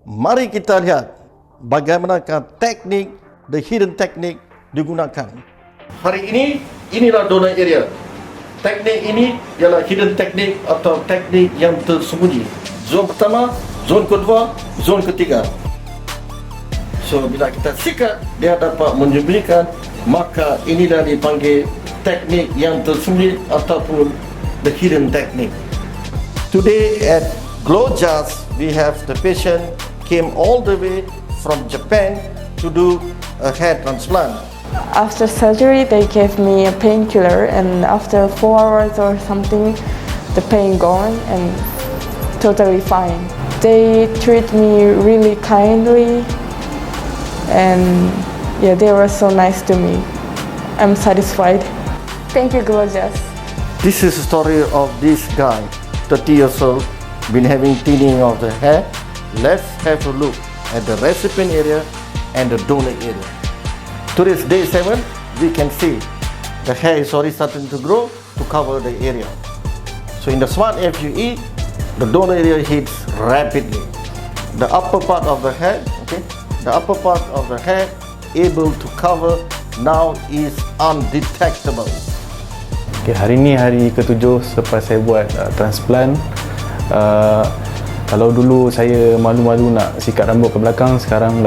Mari kita lihat bagaimanakah teknik, the hidden teknik digunakan. Hari ini, inilah donor area. Teknik ini ialah hidden teknik atau teknik yang tersembunyi. Zon pertama, zon kedua, zon ketiga. So, bila kita sikat, dia dapat menyembunyikan, maka inilah dipanggil teknik yang tersembunyi ataupun the hidden technique. Today at JasG, we have the patient came all the way from Japan to do a hair transplant. After surgery, they gave me a painkiller, and after 4 hours or something, the pain gone and totally fine. They treat me really kindly, and yeah, they were so nice to me. I'm satisfied. Thank you, JasG. This is the story of this guy, 30 years old, been having thinning of the hair. Let's have a look at the recipient area and the donor area. Today's day 7, we can see the hair is already starting to grow to cover the area. So in the SMART FUE, the donor area heats rapidly. The upper part of the hair, the upper part of the hair able to cover now is undetectable. Hari ini hari ke-7 selepas saya buat transplant. Kalau dulu saya malu-malu nak sikat rambut ke belakang, sekarang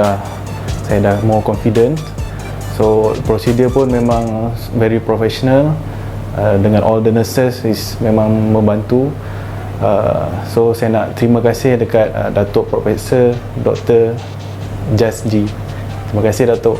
saya dah more confident. So prosedur pun memang very professional, dengan all the nurses memang membantu. So saya nak terima kasih dekat Dato Profesor Dr. JasG. Terima kasih Dato.